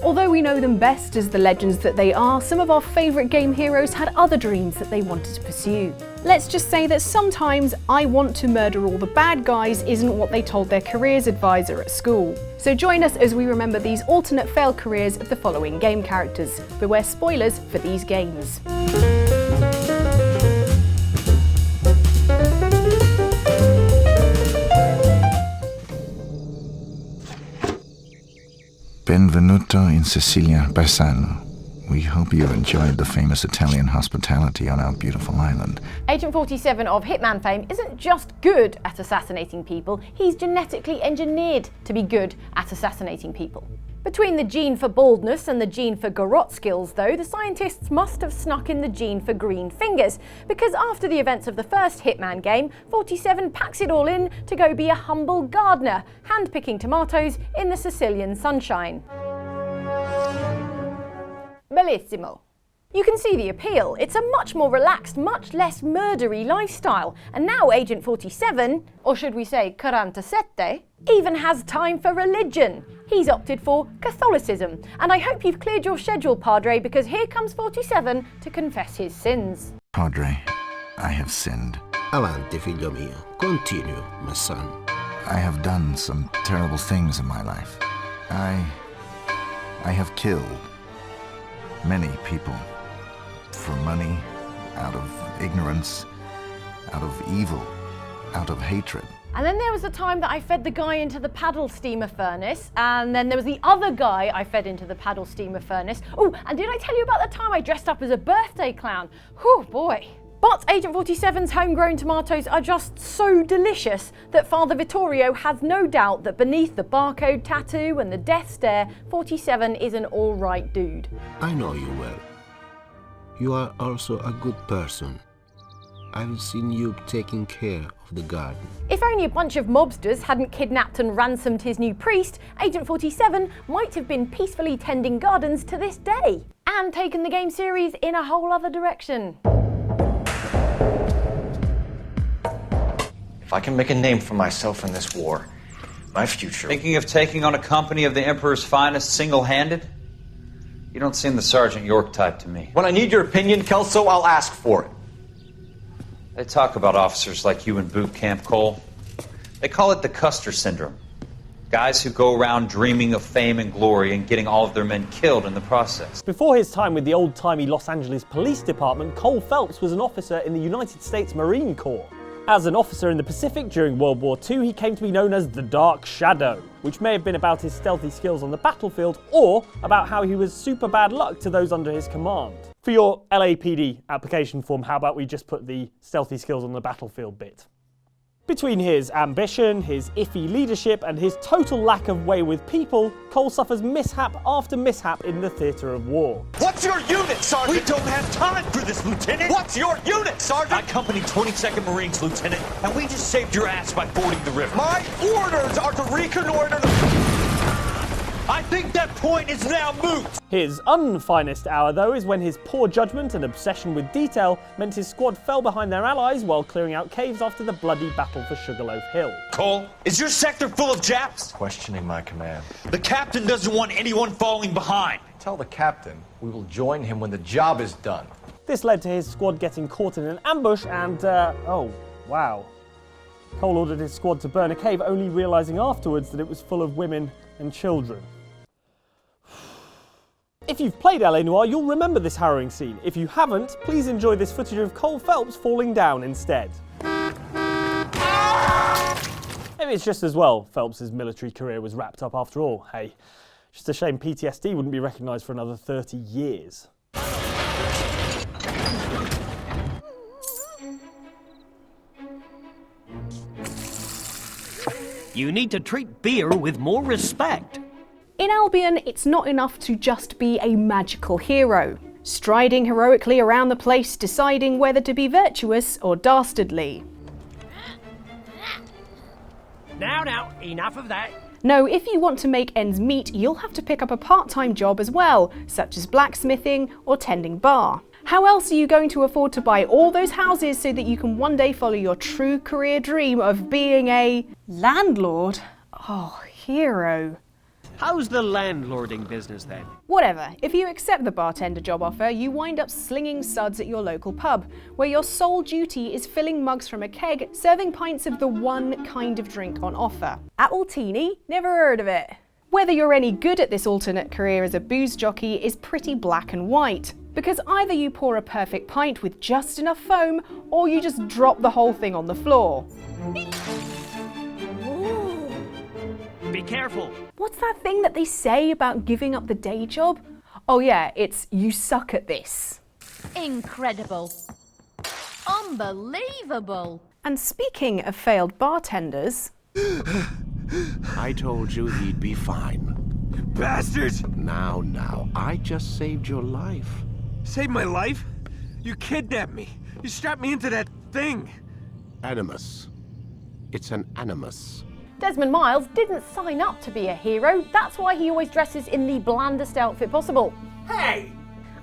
Although we know them best as the legends that they are, some of our favourite game heroes had other dreams that they wanted to pursue. Let's just say that sometimes I want to murder all the bad guys isn't what they told their careers advisor at school. So join us as we remember these alternate failed careers of the following game characters. Beware spoilers for these games. Benvenuto in Sicilia, Bassano. We hope you enjoyed the famous Italian hospitality on our beautiful island. Agent 47 of Hitman fame isn't just good at assassinating people, he's genetically engineered to be good at assassinating people. Between the gene for baldness and the gene for garrote skills, though, the scientists must have snuck in the gene for green fingers, because after the events of the first Hitman game, 47 packs it all in to go be a humble gardener, hand-picking tomatoes in the Sicilian sunshine. Bellissimo. You can see the appeal. It's a much more relaxed, much less murdery lifestyle. And now Agent 47, or should we say 47, even has time for religion. He's opted for Catholicism. And I hope you've cleared your schedule, Padre, because here comes 47 to confess his sins. Padre, I have sinned. Avanti, figlio mio. Continue, my son. I have done some terrible things in my life. I have killed many people. For money, out of ignorance, out of evil, out of hatred. And then there was the time that I fed the guy into the paddle steamer furnace, and then there was the other guy I fed into the paddle steamer furnace. Oh, and did I tell you about the time I dressed up as a birthday clown? Whew, boy. But Agent 47's homegrown tomatoes are just so delicious that Father Vittorio has no doubt that beneath the barcode tattoo and the death stare, 47 is an alright dude. I know you well. You are also a good person. I've seen you taking care of the garden. If only a bunch of mobsters hadn't kidnapped and ransomed his new priest, Agent 47 might have been peacefully tending gardens to this day, and taken the game series in a whole other direction. If I can make a name for myself in this war, my future... Thinking of taking on a company of the Emperor's finest single-handed? You don't seem the Sergeant York type to me. When I need your opinion, Kelso, I'll ask for it. They talk about officers like you in boot camp, Cole. They call it the Custer syndrome. Guys who go around dreaming of fame and glory and getting all of their men killed in the process. Before his time with the old-timey Los Angeles Police Department, Cole Phelps was an officer in the United States Marine Corps. As an officer in the Pacific during World War II, he came to be known as the Dark Shadow, which may have been about his stealthy skills on the battlefield or about how he was super bad luck to those under his command. For your LAPD application form, how about we just put the stealthy skills on the battlefield bit? Between his ambition, his iffy leadership, and his total lack of way with people, Cole suffers mishap after mishap in the theatre of war. What's your unit, Sergeant? We don't have time for this, Lieutenant. What's your unit, Sergeant? I company 22nd Marines, Lieutenant, and we just saved your ass by fording the river. My orders are to reconnoiter the... I think that point is now moot! His unfinest hour, though, is when his poor judgment and obsession with detail meant his squad fell behind their allies while clearing out caves after the bloody battle for Sugarloaf Hill. Cole, is your sector full of Japs? Questioning my command. The captain doesn't want anyone falling behind. Tell the captain we will join him when the job is done. This led to his squad getting caught in an ambush and, oh, wow. Cole ordered his squad to burn a cave, only realising afterwards that it was full of women and children. If you've played LA Noire, you'll remember this harrowing scene. If you haven't, please enjoy this footage of Cole Phelps falling down instead. Maybe it's just as well Phelps' military career was wrapped up after all, hey. Just a shame PTSD wouldn't be recognised for another 30 years. You need to treat beer with more respect. In Albion, it's not enough to just be a magical hero, striding heroically around the place, deciding whether to be virtuous or dastardly. Now, enough of that. No, if you want to make ends meet, you'll have to pick up a part-time job as well, such as blacksmithing or tending bar. How else are you going to afford to buy all those houses so that you can one day follow your true career dream of being a landlord? Oh, hero. How's the landlording business then? Whatever, if you accept the bartender job offer, you wind up slinging suds at your local pub, where your sole duty is filling mugs from a keg, serving pints of the one kind of drink on offer. Appletini? Never heard of it. Whether you're any good at this alternate career as a booze jockey is pretty black and white, because either you pour a perfect pint with just enough foam, or you just drop the whole thing on the floor. Be careful. What's that thing that they say about giving up the day job? Oh yeah, it's you suck at this. Incredible. Unbelievable. And speaking of failed bartenders... I told you he'd be fine. Bastards! Now, I just saved your life. Saved my life? You kidnapped me. You strapped me into that thing. Animus. It's an animus. Desmond Miles didn't sign up to be a hero. That's why he always dresses in the blandest outfit possible. Hey!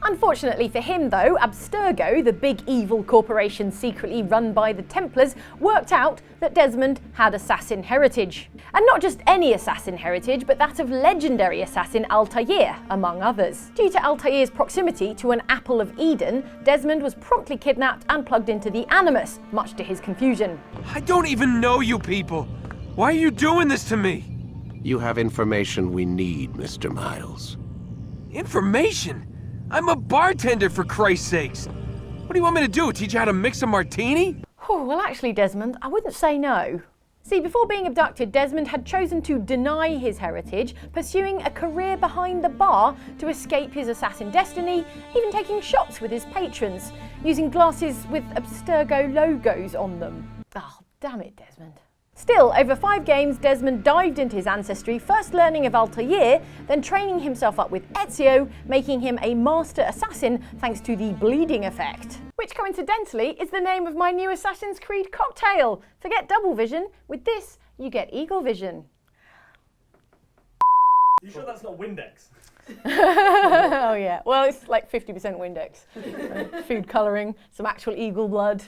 Unfortunately for him though, Abstergo, the big evil corporation secretly run by the Templars, worked out that Desmond had assassin heritage. And not just any assassin heritage, but that of legendary assassin Altair, among others. Due to Altair's proximity to an Apple of Eden, Desmond was promptly kidnapped and plugged into the Animus, much to his confusion. I don't even know you people. Why are you doing this to me? You have information we need, Mr. Miles. Information? I'm a bartender, for Christ's sakes. What do you want me to do, teach you how to mix a martini? Oh, well actually, Desmond, I wouldn't say no. See, before being abducted, Desmond had chosen to deny his heritage, pursuing a career behind the bar to escape his assassin destiny, even taking shots with his patrons, using glasses with Abstergo logos on them. Oh, damn it, Desmond. Still, over 5 games, Desmond dived into his ancestry, first learning of Altair, then training himself up with Ezio, making him a master assassin thanks to the bleeding effect. Which coincidentally is the name of my new Assassin's Creed cocktail. Forget double vision, with this you get eagle vision. You sure that's not Windex? Oh yeah, well it's like 50% Windex. Food colouring, some actual eagle blood.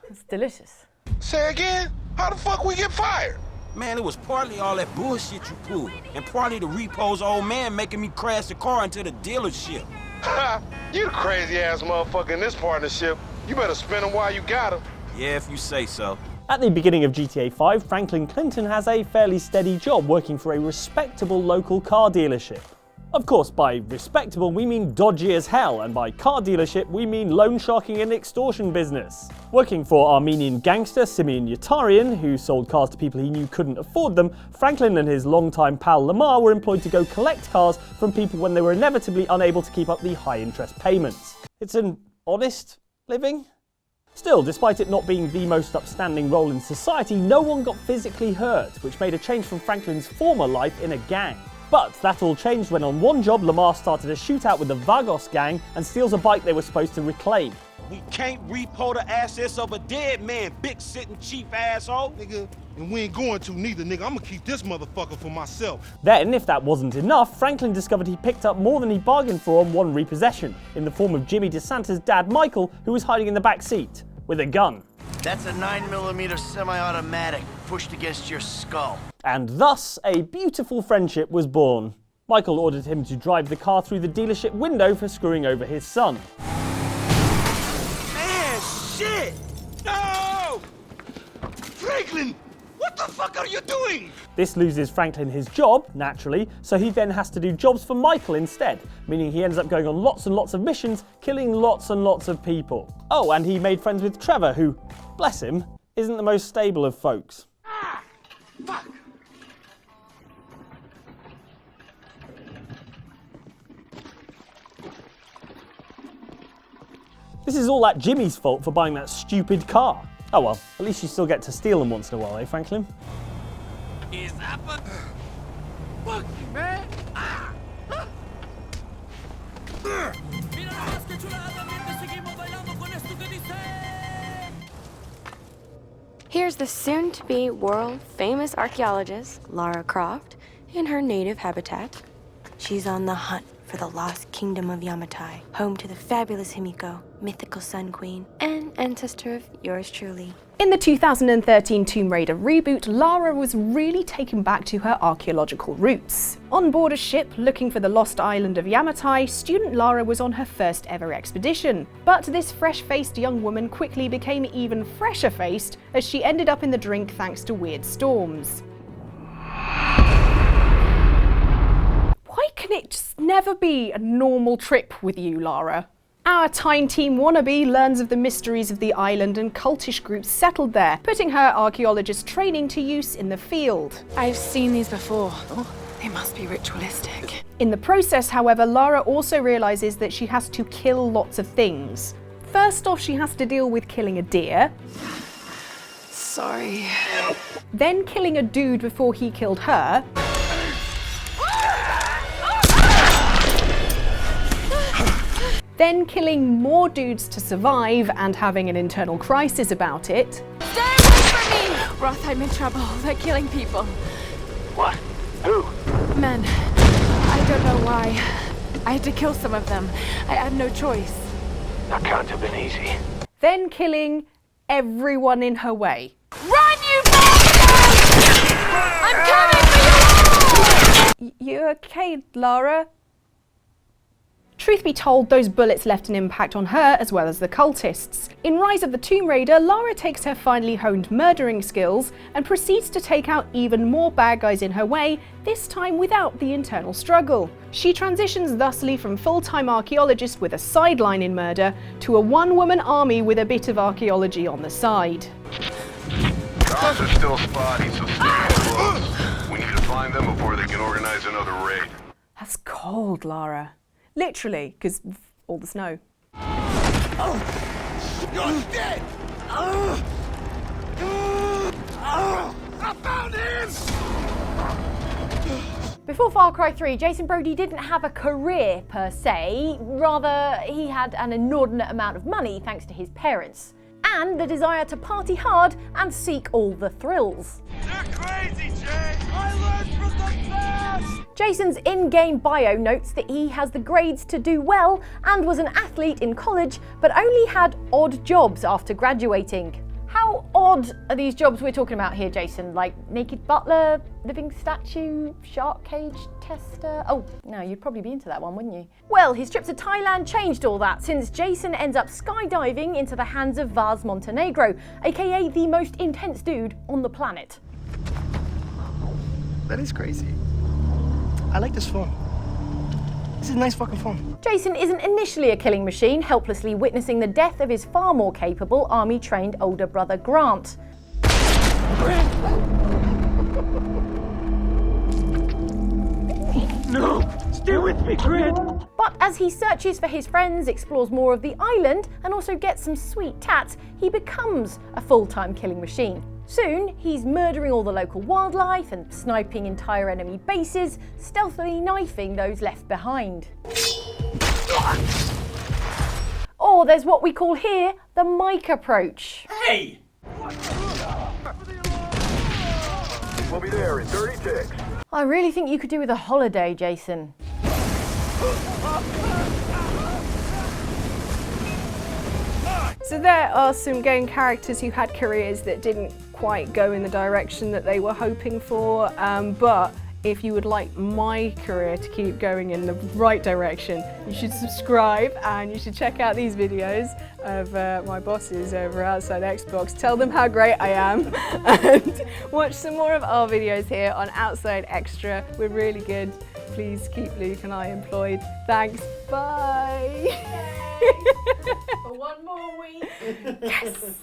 It's delicious. Say again? How the fuck we get fired? Man, it was partly all that bullshit you pulled, and partly the repo's old man making me crash the car into the dealership. Ha! You the crazy ass motherfucker in this partnership. You better spin him while you got him. Yeah, if you say so. At the beginning of GTA 5, Franklin Clinton has a fairly steady job working for a respectable local car dealership. Of course, by respectable we mean dodgy as hell, and by car dealership we mean loan sharking and extortion business. Working for Armenian gangster Simeon Yatarian, who sold cars to people he knew couldn't afford them, Franklin and his longtime pal Lamar were employed to go collect cars from people when they were inevitably unable to keep up the high interest payments. It's an honest living? Still, despite it not being the most upstanding role in society, no one got physically hurt, which made a change from Franklin's former life in a gang. But that all changed when on one job Lamar started a shootout with the Vagos gang and steals a bike they were supposed to reclaim. We can't repo the assets of a dead man, big sitting chief asshole. Nigga, and we ain't going to neither, nigga. I'm gonna keep this motherfucker for myself. Then, if that wasn't enough, Franklin discovered he picked up more than he bargained for on one repossession, in the form of Jimmy DeSanta's dad Michael, who was hiding in the back seat, with a gun. That's a 9mm semi-automatic pushed against your skull. And thus, a beautiful friendship was born. Michael ordered him to drive the car through the dealership window for screwing over his son. Man, shit! No! Franklin, what the fuck are you doing? This loses Franklin his job, naturally, so he then has to do jobs for Michael instead, meaning he ends up going on lots and lots of missions, killing lots and lots of people. Oh, and he made friends with Trevor, who, bless him, isn't the most stable of folks. Ah! Fuck! This is all that Jimmy's fault for buying that stupid car. Oh well, at least you still get to steal them once in a while, eh, Franklin? Is that Fuck you, man! Ah! Here's the soon-to-be world-famous archaeologist, Lara Croft, in her native habitat. She's on the hunt for the lost kingdom of Yamatai, home to the fabulous Himiko, mythical Sun Queen, and ancestor of yours truly. In the 2013 Tomb Raider reboot, Lara was really taken back to her archaeological roots. On board a ship looking for the lost island of Yamatai, student Lara was on her first ever expedition. But this fresh-faced young woman quickly became even fresher-faced as she ended up in the drink thanks to weird storms. Why can it just never be a normal trip with you, Lara? Our Time Team wannabe learns of the mysteries of the island and cultish groups settled there, putting her archaeologist training to use in the field. I've seen these before. Oh, they must be ritualistic. In the process, however, Lara also realizes that she has to kill lots of things. First off, she has to deal with killing a deer. Sorry. Then killing a dude before he killed her. Then killing more dudes to survive and having an internal crisis about it. Stay away from me! Roth, I'm in trouble. They're killing people. What? Who? Men. I don't know why. I had to kill some of them. I had no choice. That can't have been easy. Then killing everyone in her way. Run, you bastards! I'm coming for you! You okay, Lara? Truth be told, those bullets left an impact on her as well as the cultists. In Rise of the Tomb Raider, Lara takes her finely honed murdering skills and proceeds to take out even more bad guys in her way, this time without the internal struggle. She transitions thusly from full-time archaeologist with a sideline in murder to a one-woman army with a bit of archaeology on the side. Cops are still spotty, so stay close. We need to find them before they can organize another raid. That's cold, Lara. Literally, because of all the snow. You're dead! I found him! Before Far Cry 3, Jason Brody didn't have a career per se, rather he had an inordinate amount of money thanks to his parents, and the desire to party hard and seek all the thrills. You're crazy, Jay! I learned from the best! Jason's in-game bio notes that he has the grades to do well and was an athlete in college, but only had odd jobs after graduating. How odd are these jobs we're talking about here, Jason? Like naked butler, living statue, shark cage tester? Oh, no, you'd probably be into that one, wouldn't you? Well, his trip to Thailand changed all that, since Jason ends up skydiving into the hands of Vaz Montenegro, aka the most intense dude on the planet. That is crazy. I like this phone. This is a nice fucking phone. Jason isn't initially a killing machine, helplessly witnessing the death of his far more capable, army-trained older brother Grant. No! Stay with me, Grid! But as he searches for his friends, explores more of the island, and also gets some sweet tats, he becomes a full-time killing machine. Soon, he's murdering all the local wildlife and sniping entire enemy bases, stealthily knifing those left behind. Or there's what we call here the Mike approach. Hey! We'll be there in 30 ticks. I really think you could do with a holiday, Jason. So there are some game characters who had careers that didn't quite go in the direction that they were hoping for, but if you would like my career to keep going in the right direction, you should subscribe and you should check out these videos of my bosses over outside Xbox. Tell them how great I am and watch some more of our videos here on Outside Xtra. We're really good. Please keep Luke and I employed. Thanks, bye. For one more week. Yes.